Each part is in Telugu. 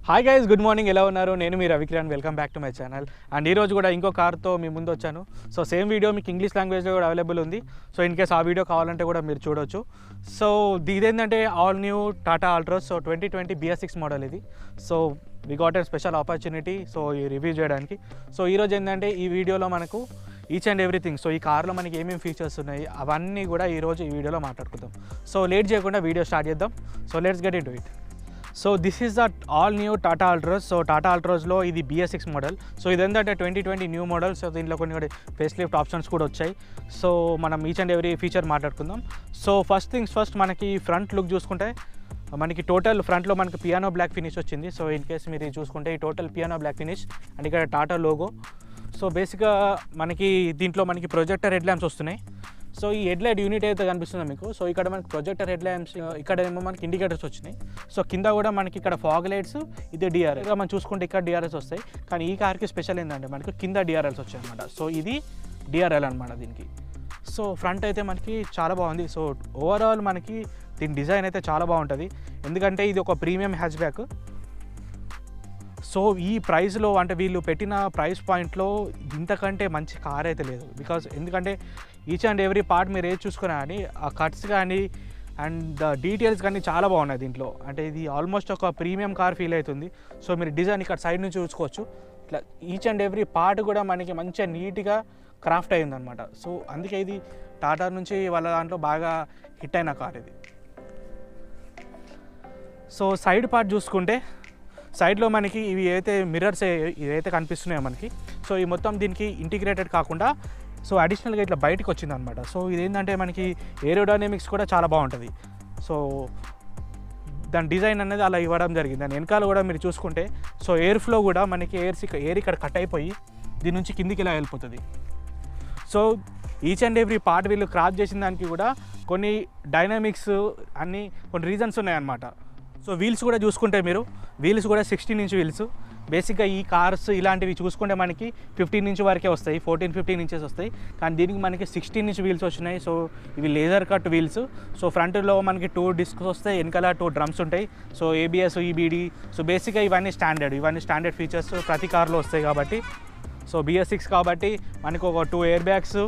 Hi guys, good morning. ఎలా ఉన్నారు? నేను మీ Ravikiran. Welcome back to my channel. And ఈరోజు కూడా ఇంకో కార్తో మీ ముందు వచ్చాను. సో సేమ్ వీడియో మీకు ఇంగ్లీష్ లాంగ్వేజ్లో కూడా అవైలబుల్ ఉంది. సో ఇన్ కేస్ ఆ వీడియో కావాలంటే కూడా మీరు చూడొచ్చు. సో ఇదేంటంటే all new Tata Altroz. So 2020 BS6 model ఇది. So we got a special opportunity so ఈ రివ్యూ చేయడానికి. సో ఈరోజు ఏంటంటే ఈ వీడియోలో మనకు ఈచ్ అండ్ ఎవ్రీథింగ్, సో ఈ కార్లో మనకి ఏమేమి ఫీచర్స్ ఉన్నాయి అవన్నీ కూడా ఈరోజు ఈ వీడియోలో మాట్లాడుకుందాం. సో లేట్ చేయకుండా వీడియో స్టార్ట్ చేద్దాం. So let's get into it. So this is the all new Tata Altroz. So Tata ఆల్ట్రోస్లో ఇది BS6 మోడల్. సో ఇదేంటంటే 2020 న్యూ మోడల్. సో దీంట్లో కొన్ని ఫేస్ లిఫ్ట్ ఆప్షన్స్ కూడా వచ్చాయి. సో మనం ఈచ్ అండ్ ఎవ్రీ ఫీచర్ మాట్లాడుకుందాం. సో ఫస్ట్ థింగ్స్ ఫస్ట్, మనకి ఫ్రంట్ లుక్ చూసుకుంటే మనకి టోటల్ ఫ్రంట్లో మనకి పియానో బ్లాక్ ఫినిష్ వచ్చింది. సో ఇన్ కేస్ మీరు చూసుకుంటే ఈ total piano black finish and ఇక్కడ టాటా లోగో. సో బేసిక్గా మనకి దీంట్లో మనకి ప్రొజెక్టర్ హెడ్ ల్యాంప్స్ వస్తున్నాయి. సో ఈ హెడ్ లైట్ యూనిట్ అయితే కనిపిస్తుంది మీకు. సో ఇక్కడ మనకి ప్రొజెక్టర్ హెడ్ ల్యాంప్స్, ఇక్కడ ఏమో మనకి ఇండికేటర్స్ వచ్చినాయి. సో కింద కూడా మనకి ఇక్కడ ఫాగ్ లైట్స్, ఇది DRL. మనం చూసుకుంటే ఇక్కడ DRLs వస్తాయి. కానీ ఈ కార్కి స్పెషల్ ఏంటంటే మనకి కింద DRLs వచ్చాయి అనమాట. సో ఇది DRL అనమాట దీనికి. సో ఫ్రంట్ అయితే మనకి చాలా బాగుంది. సో ఓవరాల్ మనకి దీని డిజైన్ అయితే చాలా బాగుంటుంది. ఎందుకంటే ఇది ఒక ప్రీమియం హ్యాచ్ బ్యాక్. సో ఈ ప్రైస్లో అంటే వీళ్ళు పెట్టిన ప్రైస్ పాయింట్లో ఇంతకంటే మంచి కార్ అయితే లేదు. బికాజ్ ఎందుకంటే ఈచ్ అండ్ ఎవ్రీ పార్ట్ మీరు ఏది చూసుకున్నా కానీ ఆ కట్స్ కానీ అండ్ ద డీటెయిల్స్ కానీ చాలా బాగున్నాయి దీంట్లో. అంటే ఇది ఆల్మోస్ట్ ఒక ప్రీమియం కార్ ఫీల్ అవుతుంది. సో మీరు డిజైన్ ఇక్కడ సైడ్ నుంచి చూసుకోవచ్చు. ఇట్లా ఈచ్ అండ్ ఎవ్రీ పార్ట్ కూడా మనకి మంచిగా నీట్గా క్రాఫ్ట్ అయ్యిందనమాట. సో అందుకే ఇది టాటా నుంచి వాళ్ళ దాంట్లో బాగా హిట్ అయిన కార్ ఇది. సో సైడ్ పార్ట్ చూసుకుంటే సైడ్లో మనకి ఇవి ఏదైతే మిర్రర్స్ ఏదైతే కనిపిస్తున్నాయో మనకి, సో ఈ మొత్తం దీనికి ఇంటిగ్రేటెడ్ కాకుండా సో అడిషనల్గా ఇట్లా బయటకు వచ్చిందనమాట. సో ఇదేంటంటే మనకి ఏరోడైనమిక్స్ కూడా చాలా బాగుంటుంది. సో దాని డిజైన్ అనేది అలా ఇవ్వడం జరిగింది. దాని వెనకాల కూడా మీరు చూసుకుంటే సో ఎయిర్ ఫ్లో కూడా మనకి ఎయిర్ ఇక్కడ కట్ అయిపోయి దీని నుంచి కిందికి ఇలా వెళ్ళిపోతుంది. So each and every part వీళ్ళు క్రాఫ్ట్ చేసిన దానికి కూడా కొన్ని డైనమిక్స్ అన్నీ కొన్ని రీజన్స్ ఉన్నాయన్నమాట. సో వీల్స్ కూడా చూసుకుంటే మీరు వీల్స్ కూడా 16 ఇంచ్ వీల్స్. బేసిక్గా ఈ కార్స్ ఇలాంటివి చూసుకుంటే మనకి 15 ఇంచ్ వరకే వస్తాయి, 14-15 ఇంచెస్ వస్తాయి. కానీ దీనికి మనకి 16 ఇంచ్ వీల్స్ వచ్చినాయి. సో ఇవి లేజర్ కట్ వీల్స్. సో ఫ్రంట్లో మనకి 2 డిస్క్స్ వస్తాయి, వెనకాల 2 డ్రమ్స్ ఉంటాయి. So ABS, EBD. సో బేసిక్గా ఇవన్నీ స్టాండర్డ్ ఫీచర్స్ ప్రతి కార్లో వస్తాయి కాబట్టి. సో BS6 కాబట్టి మనకు ఒక 2 ఎయిర్ బ్యాగ్స్,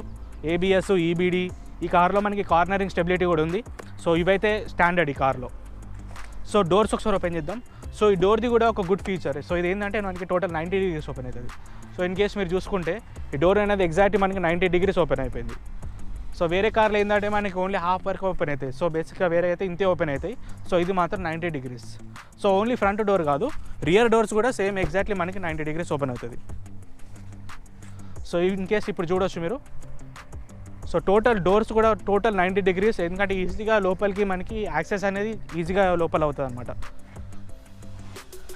ABS, EBD. ఈ కార్లో మనకి కార్నరింగ్ స్టెబిలిటీ కూడా ఉంది. సో ఇవైతే స్టాండర్డ్ ఈ కార్లో. సో డోర్స్ ఒకసారి ఓపెన్ చేద్దాం. సో ఈ డోర్ది కూడా ఒక గుడ్ ఫీచర్. సో ఇది ఏంటంటే మనకి టోటల్ 90 degrees ఓపెన్ అవుతుంది. సో ఇన్ కేస్ మీరు చూసుకుంటే ఈ డోర్ అనేది ఎగ్జాక్ట్లీ మనకి 90 degrees ఓపెన్ అయిపోయింది. సో వేరే కార్లు ఏంటంటే మనకి ఓన్లీ హాఫ్ వరకు ఓపెన్ అవుతాయి. సో బేసిక్గా వేరే అయితే ఇంతే ఓపెన్ అవుతాయి. సో ఇది మాత్రం 90 degrees. So only front door కాదు, రియర్ డోర్స్ కూడా సేమ్ ఎగ్జాక్ట్లీ మనకి 90 degrees ఓపెన్ అవుతుంది. సో ఇన్ కేస్ ఇప్పుడు చూడొచ్చు మీరు. సో టోటల్ డోర్స్ కూడా టోటల్ 90 degrees. ఎందుకంటే ఈజీగా లోపలికి మనకి యాక్సెస్ అనేది ఈజీగా లోపల అవుతుంది అనమాట.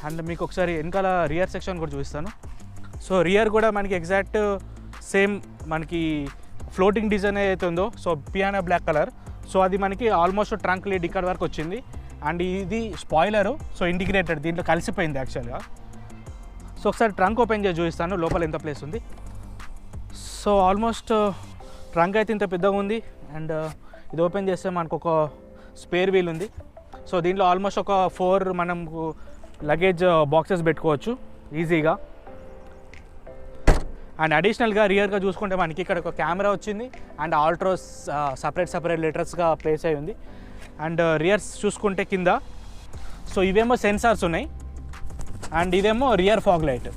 అండ్ మీకు ఒకసారి వెనకాల రియర్ సెక్షన్ కూడా చూపిస్తాను. సో రియర్ కూడా మనకి ఎగ్జాక్ట్ సేమ్ మనకి ఫ్లోటింగ్ డిజైన్ ఏదైతే ఉందో, so piano black colour. So అది మనకి ఆల్మోస్ట్ ట్రంక్ లీడ్ ఇక్కడ వరకు వచ్చింది. అండ్ ఇది స్పాయిలరు. సో ఇంటిగ్రేటెడ్ దీంట్లో కలిసిపోయింది యాక్చువల్గా. సో ఒకసారి ట్రంక్ ఓపెన్ చేసి చూపిస్తాను లోపల ఎంత ప్లేస్ ఉంది. సో ఆల్మోస్ట్ ట్రంక్ అయితే ఇంత పెద్దగా ఉంది. అండ్ ఇది ఓపెన్ చేస్తే మనకు ఒక స్పేర్ వీల్ ఉంది. సో దీంట్లో ఆల్మోస్ట్ ఒక 4 మనం లగేజ్ బాక్సెస్ పెట్టుకోవచ్చు ఈజీగా. అండ్ అడిషనల్గా రియర్గా చూసుకుంటే మనకి ఇక్కడ ఒక కెమెరా వచ్చింది. అండ్ ఆల్ట్రోస్ సపరేట్ లెటర్స్గా ప్లేస్ అయి ఉంది. అండ్ రియర్స్ చూసుకుంటే కింద సో ఇవేమో సెన్సార్స్ ఉన్నాయి. అండ్ ఇదేమో rear fog light.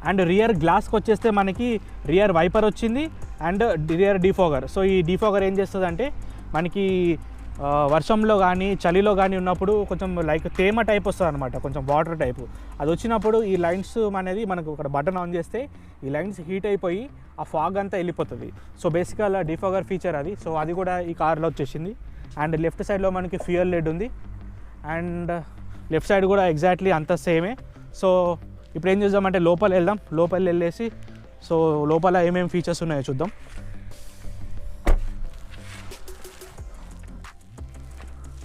And rear గ్లాస్కి వచ్చేస్తే మనకి రియర్ వైపర్ వచ్చింది అండ్ రియర్ డిఫాగర్. సో ఈ డిఫాగర్ ఏం చేస్తుంది అంటే మనకి వర్షంలో కానీ చలిలో కానీ ఉన్నప్పుడు కొంచెం లైక్ తేమ టైప్ వస్తుంది అనమాట, కొంచెం వాటర్ టైపు. అది వచ్చినప్పుడు ఈ లైన్స్ అనేది మనకు ఒక బటన్ ఆన్ చేస్తే ఈ లైన్స్ హీట్ అయిపోయి ఆ ఫాగ్ అంతా వెళ్ళిపోతుంది. సో బేసిక్గా అలా డిఫాగర్ ఫీచర్ అది. సో అది కూడా ఈ కార్లో వచ్చేసింది. అండ్ లెఫ్ట్ సైడ్లో మనకి ఫ్యూయల్ లెడ్ ఉంది. అండ్ లెఫ్ట్ సైడ్ కూడా ఎగ్జాక్ట్లీ అంత సేమే. సో ఇప్పుడు ఏం చేద్దామంటే లోపల వెళ్దాం. లోపల వెళ్ళేసి సో లోపల ఏమేమి ఫీచర్స్ ఉన్నాయో చూద్దాం.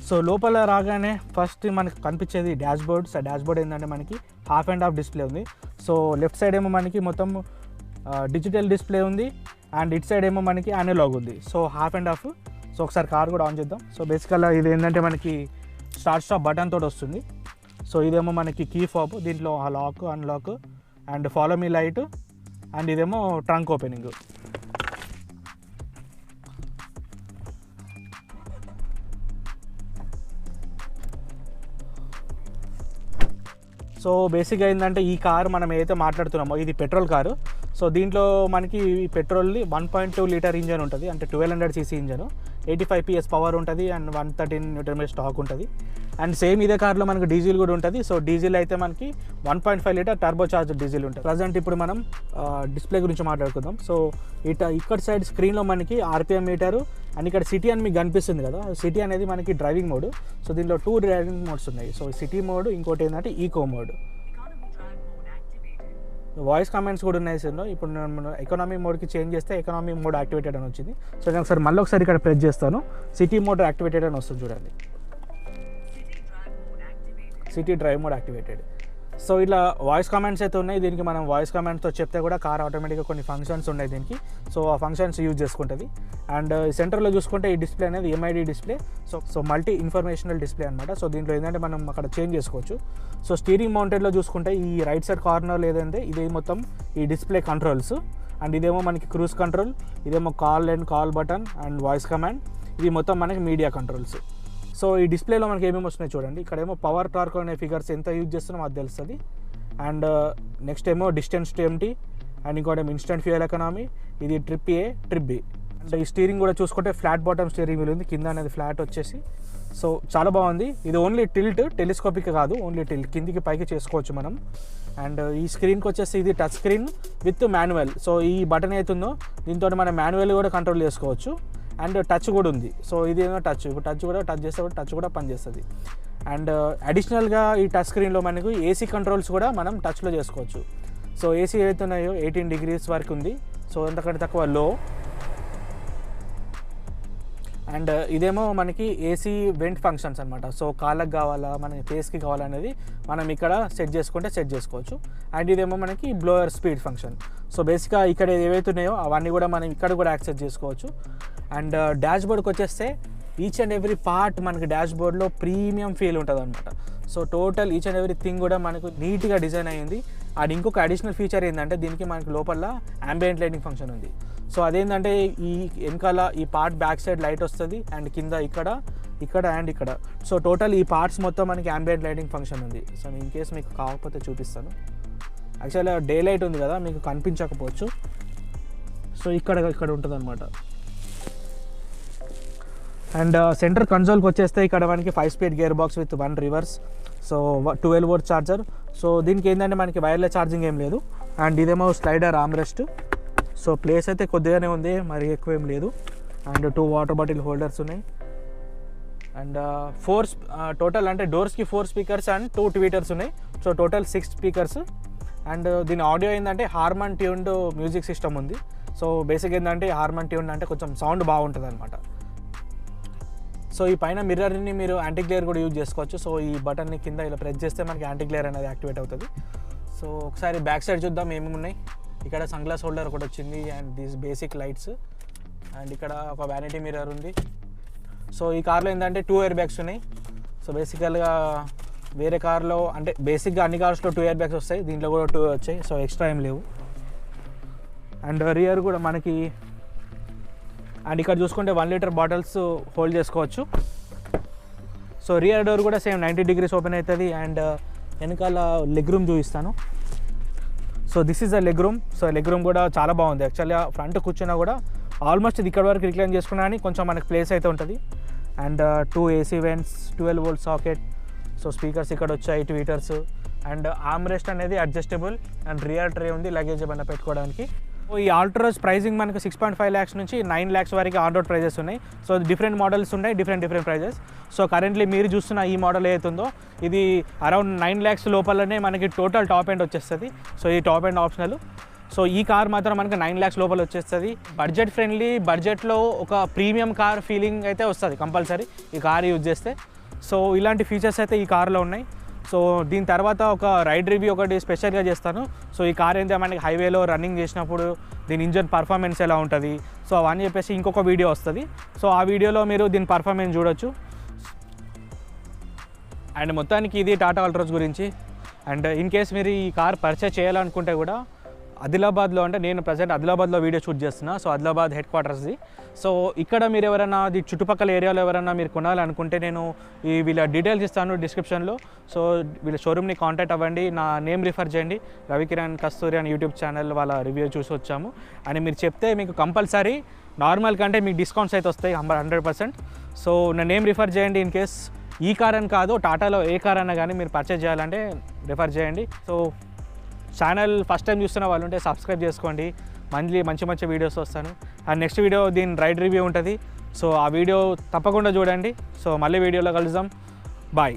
సో లోపల రాగానే ఫస్ట్ మనకి కనిపించేది డాష్బోర్డ్. సో డాష్బోర్డ్ ఏంటంటే మనకి హాఫ్ అండ్ హాఫ్ డిస్ప్లే ఉంది. సో లెఫ్ట్ సైడ్ ఏమో మనకి మొత్తం డిజిటల్ డిస్ప్లే ఉంది. అండ్ ఇట్ సైడ్ ఏమో మనకి అనలాగ్ ఉంది. So half and half. So ఒకసారి కార్ కూడా ఆన్ చేద్దాం. సో బేసికల్గా ఇది ఏంటంటే మనకి స్టార్ట్ స్టాప్ బటన్ తోటి వస్తుంది. సో ఇదేమో మనకి కీ ఫాబ్, దీంట్లో lock unlock and follow me light, and ఇదేమో ట్రంక్ ఓపెనింగ్. సో బేసిక్గా ఏంటంటే ఈ కారు మనం ఏదైతే మాట్లాడుతున్నామో ఇది పెట్రోల్ కారు. సో దీంట్లో మనకి పెట్రోల్ది 1.2 లీటర్ ఇంజన్ ఉంటుంది, అంటే 1200 cc ఇంజన్, 85 PS పవర్ ఉంటుంది అండ్ 113 Nm స్టాక్ ఉంటుంది. అండ్ సేమ్ ఇదే కార్లో మనకు డీజిల్ కూడా ఉంటుంది. సో డీజిల్ అయితే మనకి 1.5 లీటర్ టర్బో చార్జ్ డీజిల్ ఉంటుంది. ప్రజెంట్ ఇప్పుడు మనం డిస్ప్లే గురించి మాట్లాడుకుందాం. సో ఇక్కడ సైడ్ స్క్రీన్లో మనకి RPM మీటరు అండ్ ఇక్కడ సిటీ అని మీకు కనిపిస్తుంది కదా, సిటీ అనేది మనకి డ్రైవింగ్ మోడ్. సో దీంట్లో 2 డ్రైవింగ్ మోడ్స్ ఉన్నాయి. సో సిటీ మోడ్, ఇంకోటి ఏంటంటే ఈకో మోడ్. వాయిస్ కమెంట్స్ కూడా ఉన్నాయి సార్. ఇప్పుడు నేను ఎకనామీ మోడ్కి చేంజ్ చేస్తే ఎకనామీ మోడ్ యాక్టివేటెడ్ అని వచ్చింది. సో నేను ఒకసారి మళ్ళీ ఒకసారి ఇక్కడ ప్రెస్ చేస్తాను, సిటీ మోడ్ యాక్టివేటెడ్ అని వస్తుంది చూడండి, city drive mode activated. So ఇలా వాయిస్ కమాండ్స్ అయితే ఉన్నాయి. దీనికి మనం వాయిస్ కమాండ్స్తో చెప్తే కూడా కార్ ఆటోమేటిక్గా కొన్ని ఫంక్షన్స్ ఉన్నాయి దీనికి. సో ఆ ఫంక్షన్స్ యూజ్ చేసుకుంటుంది. అండ్ సెంటర్లో చూసుకుంటే ఈ డిస్ప్లే అనేది MID display. So multi informational display అనమాట. సో దీంట్లో ఏంటంటే మనం అక్కడ చేంజ్ చేసుకోవచ్చు. సో స్టీరింగ్ మౌంటెడ్లో చూసుకుంటే ఈ రైట్ సైడ్ కార్నర్లో ఏదంటే ఇది మొత్తం ఈ డిస్ప్లే కంట్రోల్స్. అండ్ ఇదేమో మనకి క్రూజ్ కంట్రోల్, ఇదేమో call button and voice command, ఇది మొత్తం మనకి మీడియా కంట్రోల్స్. సో ఈ డిస్ప్లేలో మనకి ఏమేమి వస్తున్నాయి చూడండి. ఇక్కడేమో పవర్ టార్క్ అనే ఫిగర్స్ ఎంత యూజ్ చేస్తున్నామో అది తెలుస్తుంది. అండ్ నెక్స్ట్ ఏమో డిస్టెన్స్ టు ఎంటీ, అండ్ ఇంకోటి ఇన్స్టెంట్ ఫ్యూయల్ ఎకనామీ, ఇది trip A trip B. And ఈ స్టీరింగ్ కూడా చూసుకుంటే ఫ్లాట్ బాటమ్ స్టీరింగ్ వీల్ ఉంది, కింద అనేది ఫ్లాట్ వచ్చేసి. సో చాలా బాగుంది. ఇది ఓన్లీ టిల్ట్, టెలిస్కోపిక్ కాదు, ఓన్లీ టిల్ట్, కిందికి పైకి చేసుకోవచ్చు మనం. అండ్ ఈ స్క్రీన్కి వచ్చేసి ఇది touch screen with manual. So ఈ బటన్ అవుతుందో దీంతో మనం మాన్యువల్ కూడా కంట్రోల్ చేసుకోవచ్చు. అండ్ టచ్ కూడా ఉంది. సో ఇదేమో టచ్, ఇప్పుడు టచ్ చేస్తే టచ్ కూడా పనిచేస్తుంది. అండ్ అడిషనల్గా ఈ టచ్ స్క్రీన్లో మనకు AC కంట్రోల్స్ కూడా మనం టచ్లో చేసుకోవచ్చు. సో AC ఏవైతే ఉన్నాయో 18 degrees వరకు ఉంది. సో అంతకంటే తక్కువ లో. అండ్ ఇదేమో మనకి AC వెంట్ ఫంక్షన్స్ అనమాట. సో కాళ్ళకి కావాలా మనకి ఫేస్కి కావాలనేది మనం ఇక్కడ సెట్ చేసుకోవచ్చు. అండ్ ఇదేమో మనకి బ్లోయర్ స్పీడ్ ఫంక్షన్. సో బేసిక్గా ఇక్కడ ఏవైతే ఉన్నాయో అవన్నీ కూడా మనం ఇక్కడ కూడా యాక్సెస్ చేసుకోవచ్చు. అండ్ డాష్ బోర్డ్కి వచ్చేస్తే ఈచ్ అండ్ ఎవ్రీ పార్ట్ మనకి డాష్ బోర్డ్లో ప్రీమియం ఫీల్ ఉంటుంది అనమాట. So total each and every thing కూడా మనకు నీట్గా డిజైన్ అయ్యింది. అండ్ ఇంకొక అడిషనల్ ఫీచర్ ఏంటంటే దీనికి మనకి లోపల ambient లైటింగ్ ఫంక్షన్ ఉంది. సో అదేంటంటే ఈ వెనకాల ఈ పార్ట్ బ్యాక్ సైడ్ లైట్ వస్తుంది అండ్ కింద ఇక్కడ అండ్ ఇక్కడ. సో టోటల్ ఈ పార్ట్స్ మొత్తం మనకి ambient లైటింగ్ ఫంక్షన్ ఉంది. సో ఇన్ కేస్ మీకు కాకపోతే చూపిస్తాను. యాక్చువల్గా డే లైట్ ఉంది కదా, మీకు కనిపించకపోవచ్చు. సో ఇక్కడ ఉంటుంది అనమాట. అండ్ సెంటర్ కన్సోల్కి వచ్చేస్తే ఇక్కడ మనకి 5-speed gear box with 1 reverse. So 12 volt charger. So దీనికి ఏంటంటే మనకి వైర్లెస్ ఛార్జింగ్ ఏం లేదు. అండ్ ఇదేమో స్లైడర్ ఆర్మ్రెస్ట్. సో ప్లేస్ అయితే కొద్దిగానే ఉంది, మరి ఎక్కువ ఏం లేదు. అండ్ 2 వాటర్ బాటిల్ హోల్డర్స్ ఉన్నాయి. అండ్ 4 టోటల్ అంటే డోర్స్కి 4 స్పీకర్స్ అండ్ 2 ట్వీటర్స్ ఉన్నాయి. So total 6 speakers. అండ్ దీని ఆడియో ఏంటంటే హార్మన్ ట్యూన్డ్ మ్యూజిక్ సిస్టమ్ ఉంది. సో బేసిక్ ఏంటంటే హార్మన్ ట్యూన్డ్ అంటే కొంచెం సౌండ్ బాగుంటుంది అనమాట. సో ఈ పైన మిర్రర్ని మీరు యాంటీ గ్లేర్ కూడా యూజ్ చేసుకోవచ్చు. సో ఈ బటన్ని కింద ఇలా ప్రెస్ చేస్తే మనకి యాంటీ గ్లేర్ అనేది యాక్టివేట్ అవుతుంది. సో ఒకసారి బ్యాక్ సైడ్ చూద్దాం ఏమేమి ఉన్నాయి. ఇక్కడ సన్ గ్లాస్ హోల్డర్ ఒకటి వచ్చింది and these basic lights. And ఇక్కడ ఒక వ్యానిటీ మిర్రర్ ఉంది. సో ఈ కార్లో ఏంటంటే 2 ఎయిర్ బ్యాగ్స్ ఉన్నాయి. సో బేసికల్గా వేరే కార్లో అంటే బేసిక్గా అన్ని కార్స్లో 2 ఎయిర్ బ్యాగ్స్ వస్తాయి, దీంట్లో కూడా 2 వచ్చాయి. సో ఎక్స్ట్రా ఏం లేవు. అండ్ రియర్ కూడా మనకి, అండ్ ఇక్కడ చూసుకుంటే 1 లీటర్ బాటిల్స్ హోల్డ్ చేసుకోవచ్చు. సో రియర్ డోర్ కూడా సేమ్ 90 degrees ఓపెన్ అవుతుంది. అండ్ వెనకాల లెగ్ రూమ్ చూపిస్తాను. So this is the leg room. So leg room కూడా చాలా బాగుంది. యాక్చువల్గా ఫ్రంట్ కూర్చున్నా కూడా ఆల్మోస్ట్ ఇది ఇక్కడ వరకు రిక్లైన్ చేసుకున్నా కానీ కొంచెం మనకి ప్లేస్ అయితే ఉంటుంది. And 2 AC vents, 12 volt socket. So speakers ఇక్కడ వచ్చాయి, ట్వీటర్స్. అండ్ ఆర్మ్ రెస్ట్ అనేది అడ్జస్టబుల్. అండ్ రియర్ ట్రే ఉంది లగేజ్ ఏమైనా పెట్టుకోవడానికి. ఈ ఆల్ట్రోస్ ప్రైజింగ్ మనకు 6.5 lakhs నుంచి 9 lakhs వరకు ఆన్ రోడ్ ప్రైజెస్ ఉన్నాయి. సో డిఫరెంట్ మోడల్స్ ఉన్నాయి, డిఫరెంట్ ప్రైజెస్. సో కరెంట్లీ మీరు చూస్తున్న ఈ మోడల్ ఏదైతుందో ఇది అరౌండ్ 9 lakhs లోపలనే మనకి టోటల్ టాప్ ఎండ్ వచ్చేస్తుంది. సో ఈ టాప్ ఎండ్ ఆప్షనల్. సో ఈ కార్ మాత్రం మనకి 9 lakhs లోపల వచ్చేస్తుంది. బడ్జెట్ ఫ్రెండ్లీ, బడ్జెట్లో ఒక ప్రీమియం కార్ ఫీలింగ్ అయితే వస్తుంది కంపల్సరీ ఈ కార్ యూజ్ చేస్తే. సో ఇలాంటి ఫీచర్స్ అయితే ఈ కార్లో ఉన్నాయి. సో దీని తర్వాత ఒక రైడ్ రివ్యూ ఒకటి స్పెషల్గా చేస్తాను. సో ఈ కార్ అయితే మనకి హైవేలో రన్నింగ్ చేసినప్పుడు దీని ఇంజన్ పర్ఫార్మెన్స్ ఎలా ఉంటుంది, సో అవన్నీ చెప్పేసి ఇంకొక వీడియో వస్తుంది. సో ఆ వీడియోలో మీరు దీని పర్ఫార్మెన్స్ చూడొచ్చు. అండ్ మొత్తానికి ఇది టాటా అల్ట్రోస్ గురించి. అండ్ ఇన్ కేస్ మీరు ఈ కార్ పర్చేస్ చేయాలనుకుంటే కూడా ఆదిలాబాద్లో, అంటే నేను ప్రజెంట్ ఆదిలాబాద్లో వీడియో షూట్ చేస్తున్నా. సో ఆదిలాబాద్ హెడ్ క్వార్టర్స్ది. సో ఇక్కడ మీరు ఎవరైనా అది చుట్టుపక్కల ఏరియాలో ఎవరైనా మీరు కొనాలనుకుంటే నేను ఈ వీళ్ళ డీటెయిల్స్ ఇస్తాను డిస్క్రిప్షన్లో. సో వీళ్ళ షోరూమ్ని కాంటాక్ట్ అవ్వండి, నా నేమ్ రిఫర్ చేయండి, రవికిరణ్ కస్తూరి అని యూట్యూబ్ ఛానల్ వాళ్ళ రివ్యూ చూసి వచ్చాము అని మీరు చెప్తే మీకు కంపల్సరీ నార్మల్ కంటే మీకు డిస్కౌంట్స్ అయితే వస్తాయి 100%. సో నా నేమ్ రిఫర్ చేయండి. ఇన్ కేస్ ఈ కార్ అని కాదు, టాటాలో ఏ కార్ అన్నా కానీ మీరు పర్చేజ్ చేయాలంటే రిఫర్ చేయండి. సో ఛానల్ ఫస్ట్ టైం చూస్తున్న వాళ్ళు ఉంటే సబ్స్క్రైబ్ చేసుకోండి, మంచి మంచి వీడియోస్ వస్తాను. అండ్ నెక్స్ట్ వీడియో దీని రైడ్ రివ్యూ ఉంటుంది. సో ఆ వీడియో తప్పకుండా చూడండి. సో మళ్ళీ వీడియోలో కలుద్దాం. బాయ్.